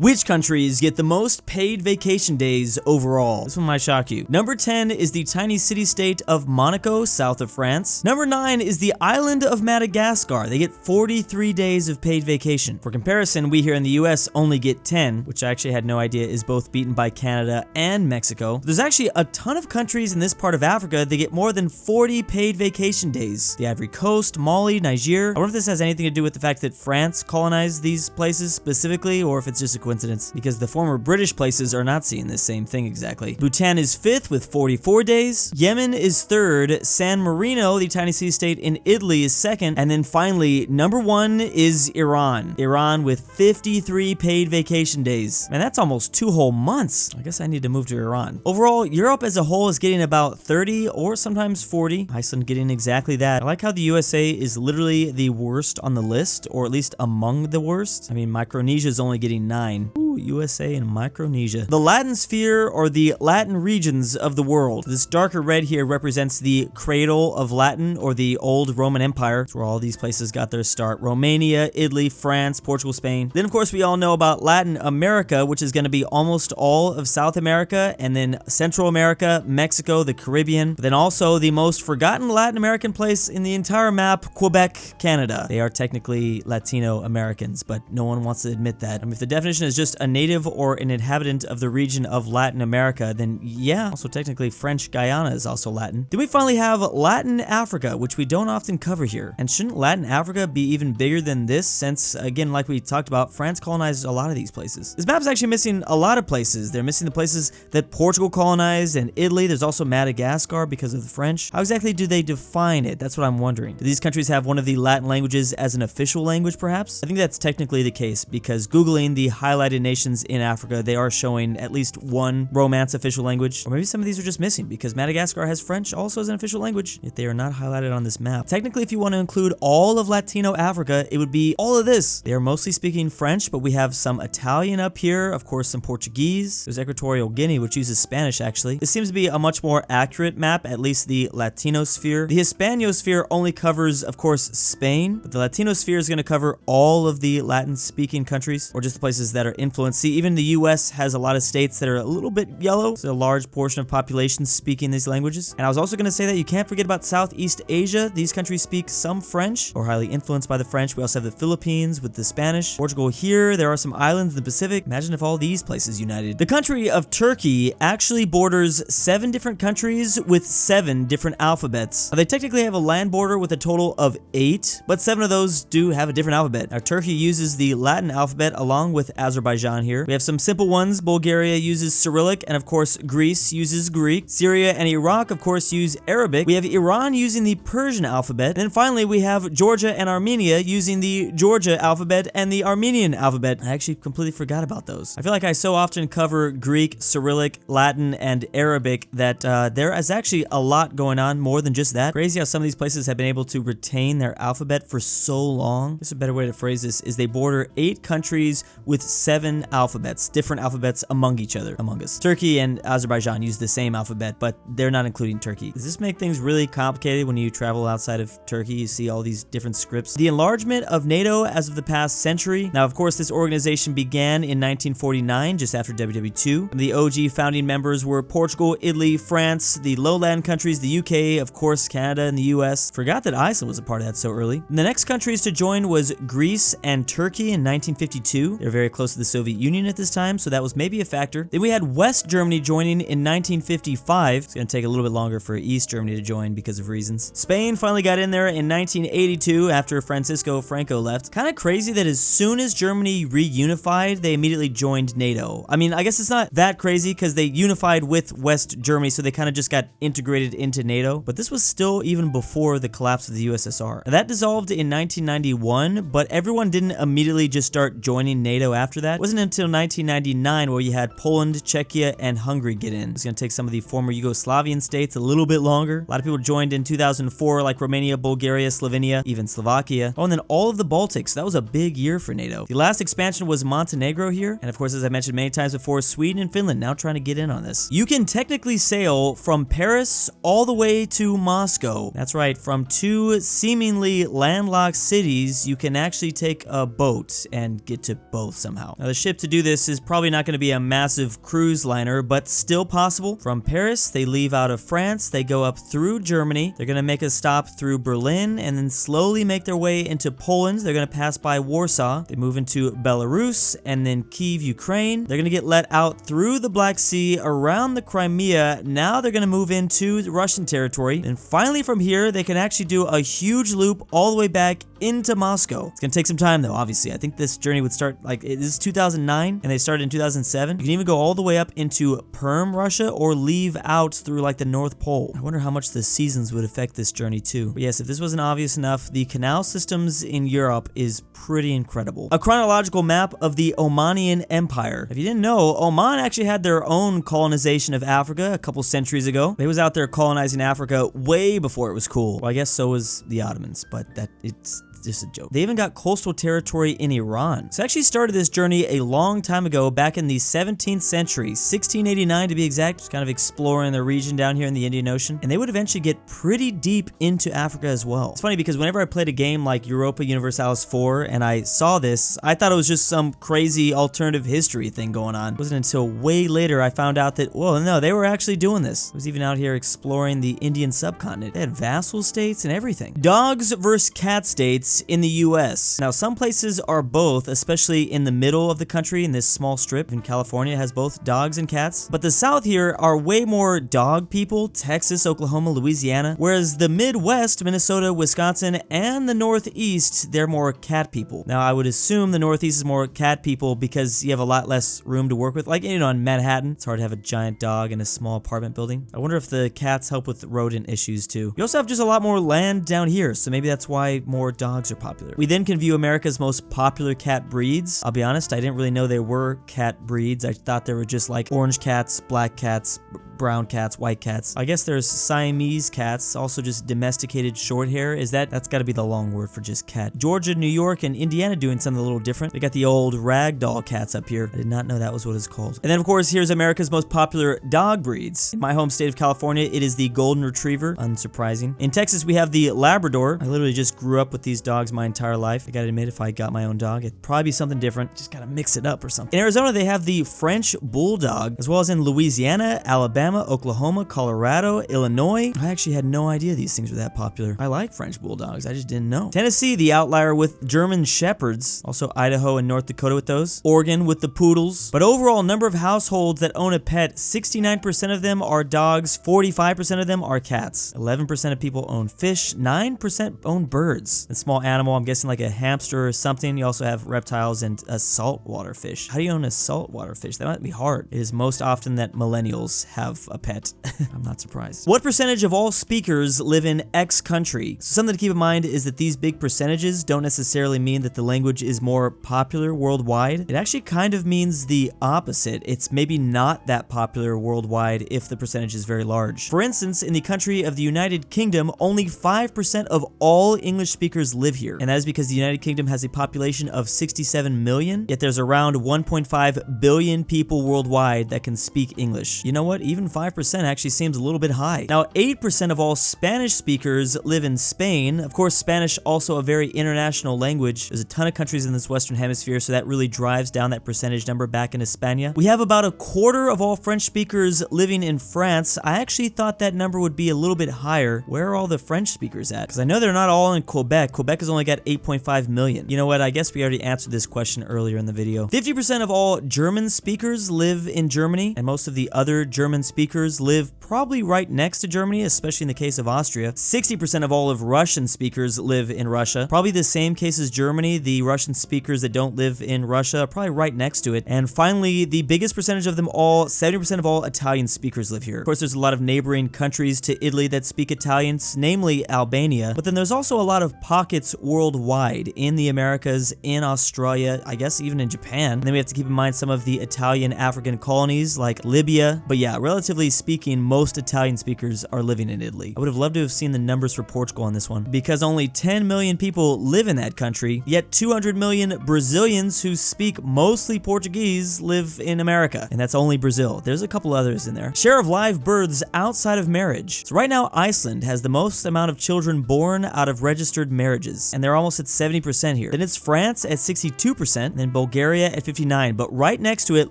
Which countries get the most paid vacation days overall? This one might shock you. Number 10 is the tiny city-state of Monaco, south of France. Number 9 is the island of Madagascar. They get 43 days of paid vacation. For comparison, we here in the US only get 10, which I actually had no idea is both beaten by Canada and Mexico. There's actually a ton of countries in this part of Africa that get more than 40 paid vacation days. The Ivory Coast, Mali, Niger. I wonder if this has anything to do with the fact that France colonized these places specifically, or if it's just a coincidence, because the former British places are not seeing this same thing exactly. Bhutan is 5th with 44 days. Yemen is 3rd. San Marino, the tiny city-state in Italy, is 2nd. And then finally, number 1 is Iran. Iran with 53 paid vacation days. Man, that's almost 2 whole months. I guess I need to move to Iran. Overall, Europe as a whole is getting about 30 or sometimes 40. Iceland getting exactly that. I like how the USA is literally the worst on the list, or at least among the worst. I mean, Micronesia is only getting 9. Ooh, USA and Micronesia. The Latin sphere, or the Latin regions of the world. This darker red here represents the cradle of Latin, or the old Roman Empire. It's where all these places got their start. Romania, Italy, France, Portugal, Spain. Then of course we all know about Latin America, which is going to be almost all of South America, and then Central America, Mexico, the Caribbean. But then also the most forgotten Latin American place in the entire map, Quebec, Canada. They are technically Latino Americans, but no one wants to admit that. I mean, if the definition is just a native or an inhabitant of the region of Latin America, then yeah, also technically French Guyana is also Latin. Then we finally have Latin Africa, which we don't often cover here. And shouldn't Latin Africa be even bigger than this, since, again, like we talked about, France colonized a lot of these places. This map's actually missing a lot of places. They're missing the places that Portugal colonized and Italy. There's also Madagascar because of the French. How exactly do they define it? That's what I'm wondering. Do these countries have one of the Latin languages as an official language, perhaps? I think that's technically the case, because Googling the highlighted nations in Africa, they are showing at least one Romance official language. Or maybe some of these are just missing, because Madagascar has French also as an official language, yet they are not highlighted on this map. Technically, if you want to include all of Latino Africa, it would be all of this. They are mostly speaking French, but we have some Italian up here, of course some Portuguese. There's Equatorial Guinea, which uses Spanish actually. This seems to be a much more accurate map, at least the Latino sphere. The Hispanosphere only covers, of course, Spain, but the Latino sphere is going to cover all of the Latin-speaking countries, or just the places that are influenced. See, even the US has a lot of states that are a little bit yellow, so a large portion of population speaking these languages. And I was also going to say that you can't forget about Southeast Asia. These countries speak some French, or highly influenced by the French. We also have the Philippines with the Spanish. Portugal here. There are some islands in the Pacific. Imagine if all these places united. The country of Turkey actually borders 7 different countries with 7 different alphabets. Now, they technically have a land border with a total of 8, but 7 of those do have a different alphabet. Now, Turkey uses the Latin alphabet along with Azerbaijan here. We have some simple ones. Bulgaria uses Cyrillic, and of course, Greece uses Greek. Syria and Iraq, of course, use Arabic. We have Iran using the Persian alphabet. And then finally, we have Georgia and Armenia using the Georgia alphabet and the Armenian alphabet. I actually completely forgot about those. I feel like I so often cover Greek, Cyrillic, Latin, and Arabic that there is actually a lot going on more than just that. Crazy how some of these places have been able to retain their alphabet for so long. I guess a better way to phrase this is they border 8 countries with 7 alphabets, different alphabets among each other, among us. Turkey and Azerbaijan use the same alphabet, but they're not including Turkey. Does this make things really complicated when you travel outside of Turkey? You see all these different scripts. The enlargement of NATO as of the past century. Now, of course, this organization began in 1949, just after WW2. The OG founding members were Portugal, Italy, France, the lowland countries, the UK, of course, Canada, and the US. Forgot that Iceland was a part of that so early. And the next countries to join was Greece and Turkey in 1952. They're very close to the Soviet Union at this time, so that was maybe a factor. Then we had West Germany joining in 1955. It's going to take a little bit longer for East Germany to join because of reasons. Spain finally got in there in 1982 after Francisco Franco left. Kind of crazy that as soon as Germany reunified, they immediately joined NATO. I mean, I guess it's not that crazy because they unified with West Germany, so they kind of just got integrated into NATO. But this was still even before the collapse of the USSR. Now, that dissolved in 1991, but everyone didn't immediately just start joining NATO after that. It wasn't until 1999 where you had Poland, Czechia, and Hungary get in. It's going to take some of the former Yugoslavian states a little bit longer. A lot of people joined in 2004, like Romania, Bulgaria, Slovenia, even Slovakia. Oh, and then all of the Baltics. That was a big year for NATO. The last expansion was Montenegro here. And of course, as I mentioned many times before, Sweden and Finland now trying to get in on this. You can technically sail from Paris all the way to Moscow. That's right. From 2 seemingly landlocked cities, you can actually take a boat and get to both somehow. Now, the ship ship to do this is probably not going to be a massive cruise liner, but still possible. From Paris, they leave out of France, they go up through Germany, they're going to make a stop through Berlin, and then slowly make their way into Poland. They're going to pass by Warsaw, they move into Belarus, and then Kyiv, Ukraine. They're going to get let out through the Black Sea, around the Crimea. Now they're going to move into Russian territory, and finally from here, they can actually do a huge loop all the way back into Moscow. It's gonna take some time though, obviously. I think this journey would start, like, this is 2009 and they started in 2007. You can even go all the way up into Perm, Russia, or leave out through like the North Pole. I wonder how much the seasons would affect this journey too. But yes, if this wasn't obvious enough, the canal systems in Europe is pretty incredible. A chronological map of the Omanian Empire. If you didn't know, Oman actually had their own colonization of Africa a couple centuries ago. They was out there colonizing Africa way before it was cool. Well, I guess so was the Ottomans, but it's just a joke. They even got coastal territory in Iran. So I actually started this journey a long time ago, back in the 17th century, 1689 to be exact, just kind of exploring the region down here in the Indian Ocean, and they would eventually get pretty deep into Africa as well. It's funny because whenever I played a game like Europa Universalis 4 and I saw this, I thought it was just some crazy alternative history thing going on. It wasn't until way later I found out that, well, no, they were actually doing this. I was even out here exploring the Indian subcontinent. They had vassal states and everything. Dogs versus cat states in the US. Now, some places are both, especially in the middle of the country, in this small strip in California, has both dogs and cats. But the South here are way more dog people, Texas, Oklahoma, Louisiana, whereas the Midwest, Minnesota, Wisconsin, and the Northeast, they're more cat people. Now, I would assume the Northeast is more cat people because you have a lot less room to work with. Like, you know, in Manhattan, it's hard to have a giant dog in a small apartment building. I wonder if the cats help with rodent issues too. You also have just a lot more land down here, so maybe that's why more dogs are popular. We then can view America's most popular cat breeds. I'll be honest, I didn't really know there were cat breeds. I thought there were just like orange cats, black cats, brown cats, white cats. I guess there's Siamese cats, also just domesticated short hair. That's got to be the long word for just cat. Georgia, New York, and Indiana doing something a little different. They got the old ragdoll cats up here. I did not know that was what it's called. And then of course, here's America's most popular dog breeds. In my home state of California, it is the Golden Retriever, unsurprising. In Texas, we have the Labrador. I literally just grew up with these dogs my entire life. I gotta admit, if I got my own dog, it'd probably be something different. Just gotta mix it up or something. In Arizona, they have the French Bulldog, as well as in Louisiana, Alabama, Oklahoma, Colorado, Illinois. I actually had no idea these things were that popular. I like French Bulldogs, I just didn't know. Tennessee, the outlier with German Shepherds. Also Idaho and North Dakota with those. Oregon with the Poodles. But overall, number of households that own a pet, 69% of them are dogs, 45% of them are cats. 11% of people own fish, 9% own birds. A small animal, I'm guessing like a hamster or something. You also have reptiles and a saltwater fish. How do you own a saltwater fish? That might be hard. It is most often that millennials have a pet. I'm not surprised. What percentage of all speakers live in X country? So something to keep in mind is that these big percentages don't necessarily mean that the language is more popular worldwide. It actually kind of means the opposite. It's maybe not that popular worldwide if the percentage is very large. For instance, in the country of the United Kingdom, only 5% of all English speakers live here. And that is because the United Kingdom has a population of 67 million, yet there's around 1.5 billion people worldwide that can speak English. You know what? Even 5% actually seems a little bit high. Now, 8% of all Spanish speakers live in Spain. Of course, Spanish also a very international language. There's a ton of countries in this Western Hemisphere, so that really drives down that percentage number back in Hispania. We have about a quarter of all French speakers living in France. I actually thought that number would be a little bit higher. Where are all the French speakers at? Because I know they're not all in Quebec. Quebec has only got 8.5 million. You know what? I guess we already answered this question earlier in the video. 50% of all German speakers live in Germany, and most of the other German speakers live probably right next to Germany, especially in the case of Austria. 60% of all of Russian speakers live in Russia. Probably the same case as Germany. The Russian speakers that don't live in Russia are probably right next to it. And finally, the biggest percentage of them all, 70% of all Italian speakers live here. Of course, there's a lot of neighboring countries to Italy that speak Italian, namely Albania. But then there's also a lot of pockets worldwide in the Americas, in Australia, I guess even in Japan. And then we have to keep in mind some of the Italian African colonies like Libya. But yeah, relatively relatively speaking, most Italian speakers are living in Italy. I would have loved to have seen the numbers for Portugal on this one, because only 10 million people live in that country, yet 200 million Brazilians who speak mostly Portuguese live in America, and that's only Brazil. There's a couple others in there. Share of live births outside of marriage. So right now, Iceland has the most amount of children born out of registered marriages, and they're almost at 70% here. Then it's France at 62%, and then Bulgaria at 59%, but right next to it,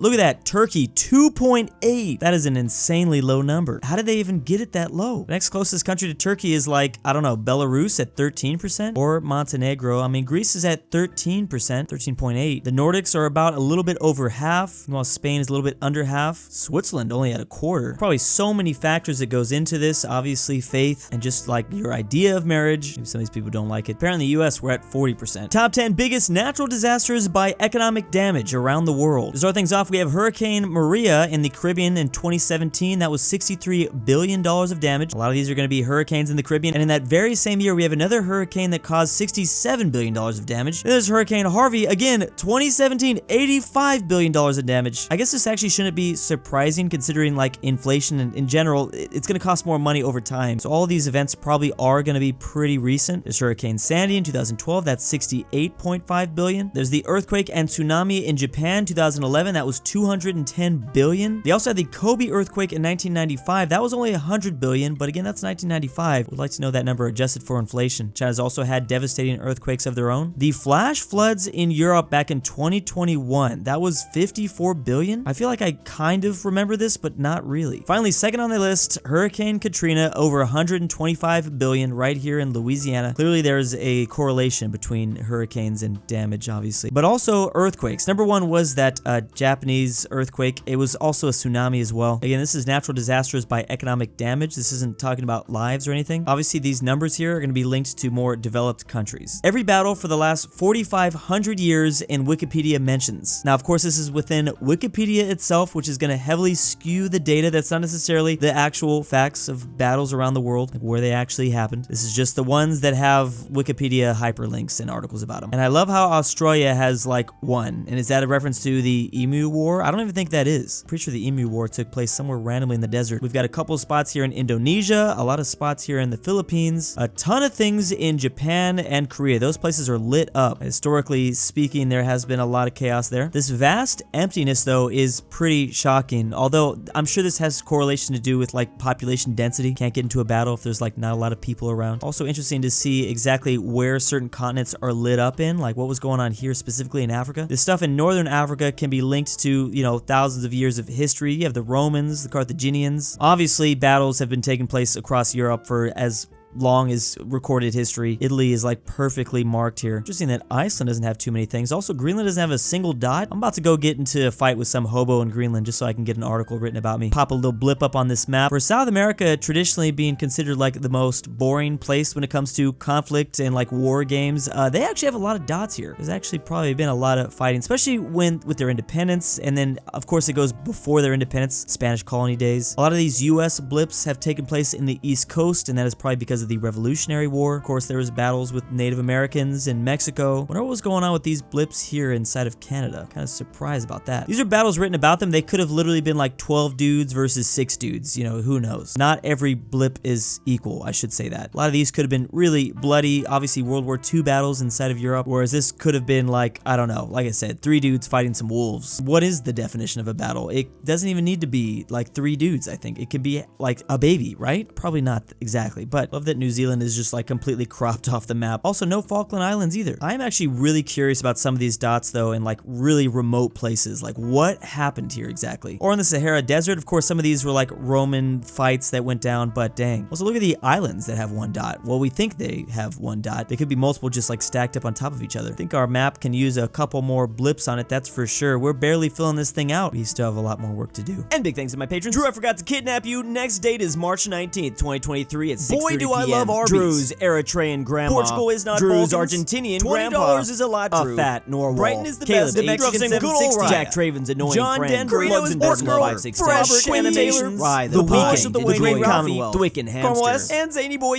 look at that, Turkey, 2.8. That is an insanely low number. How did they even get it that low? The next closest country to Turkey is like, I don't know, Belarus at 13%, or Montenegro. I mean, Greece is at 13%, 13.8. The Nordics are about a little bit over half, while Spain is a little bit under half. Switzerland only at a quarter. Probably so many factors that goes into this, obviously faith, and just like your idea of marriage. Maybe some of these people don't like it. Apparently in the US, we're at 40%. Top 10 biggest natural disasters by economic damage around the world. To start things off, we have Hurricane Maria in the Caribbean in 2017. That was $63 billion of damage. A lot of these are going to be hurricanes in the Caribbean. And in that very same year, we have another hurricane that caused $67 billion of damage. Then there's Hurricane Harvey, again, 2017, $85 billion of damage. I guess this actually shouldn't be surprising considering like inflation and in general, it's going to cost more money over time. So all of these events probably are going to be pretty recent. There's Hurricane Sandy in 2012, that's $68.5 billion. There's the earthquake and tsunami in Japan, 2011, that was $210 billion. They also had the Kobe earthquake in 1995, that was only $100 billion, but again, that's 1995. We'd like to know that number adjusted for inflation. China's also had devastating earthquakes of their own. The flash floods in Europe back in 2021, that was $54 billion. I feel like I kind of remember this, but not really. Finally, second on the list, Hurricane Katrina, over $125 billion right here in Louisiana. Clearly, there's a correlation between hurricanes and damage, obviously, but also earthquakes. Number one was that Japanese earthquake. It was also a tsunami as well. Again, this is natural disasters by economic damage. This isn't talking about lives or anything. Obviously, these numbers here are going to be linked to more developed countries. Every battle for the last 4,500 years in Wikipedia mentions. Now, of course, this is within Wikipedia itself, which is going to heavily skew the data. That's not necessarily the actual facts of battles around the world, like where they actually happened. This is just the ones that have Wikipedia hyperlinks and articles about them. And I love how Australia has like one. And is that a reference to the Emu War? I don't even think that is. Pretty sure the Emu War took place somewhere randomly in the desert. We've got a couple of spots here in Indonesia, a lot of spots here in the Philippines, a ton of things in Japan and Korea. Those places are lit up. Historically speaking, there has been a lot of chaos there. This vast emptiness, though, is pretty shocking. Although I'm sure this has correlation to do with like population density. Can't get into a battle if there's like not a lot of people around. Also interesting to see exactly where certain continents are lit up in, like what was going on here specifically in Africa. This stuff in northern Africa can be linked to, you know, thousands of years of history. You have the Romans, the Carthaginians. Obviously, battles have been taking place across Europe for as long as recorded history. Italy is like perfectly marked here. Interesting that Iceland doesn't have too many things. Also, Greenland doesn't have a single dot. I'm about to go get into a fight with some hobo in Greenland just so I can get an article written about me. Pop a little blip up on this map. For South America, traditionally being considered like the most boring place when it comes to conflict and like war games, they actually have a lot of dots here. There's actually probably been a lot of fighting, especially with their independence, and then of course it goes before their independence, Spanish colony days. A lot of these US blips have taken place in the East Coast, and that is probably because of the Revolutionary War. Of course, there was battles with Native Americans in Mexico. Wonder what was going on with these blips here inside of Canada. Kind of surprised about that. These are battles written about them. They could have literally been like 12 dudes versus 6 dudes. You know, who knows? Not every blip is equal, I should say that. A lot of these could have been really bloody, obviously World War II battles inside of Europe, whereas this could have been like, I don't know, like I said, 3 dudes fighting some wolves. What is the definition of a battle? It doesn't even need to be like 3 dudes, I think. It could be like a baby, right? Probably not exactly, but love that New Zealand is just like completely cropped off the map. Also, no Falkland Islands either. I'm actually really curious about some of these dots though in like really remote places. Like what happened here exactly? Or in the Sahara Desert, of course, some of these were like Roman fights that went down, but dang. Also, look at the islands that have 1 dot. Well, we think they have 1 dot. They could be multiple just like stacked up on top of each other. I think our map can use a couple more blips on it, that's for sure. We're barely filling this thing out. We still have a lot more work to do. And big thanks to my patrons. Drew, I forgot to kidnap you. Next date is March 19th, 2023 at 6:30 p.m. Boy, do I love Arby's. Drew's Eritrean grandma. Portugal is not Drew's Balkans. Argentinian grandpa. $20 is a lot, Drew. aPhatNarwhal. Bryton is the best. The Mexican 760. Jack Traven's annoying John friend. Denver. Lugs and Bezel 567. Robert Animations. The Weekend. The Commonwealth. Twickenhamster. And ZaneyBoi.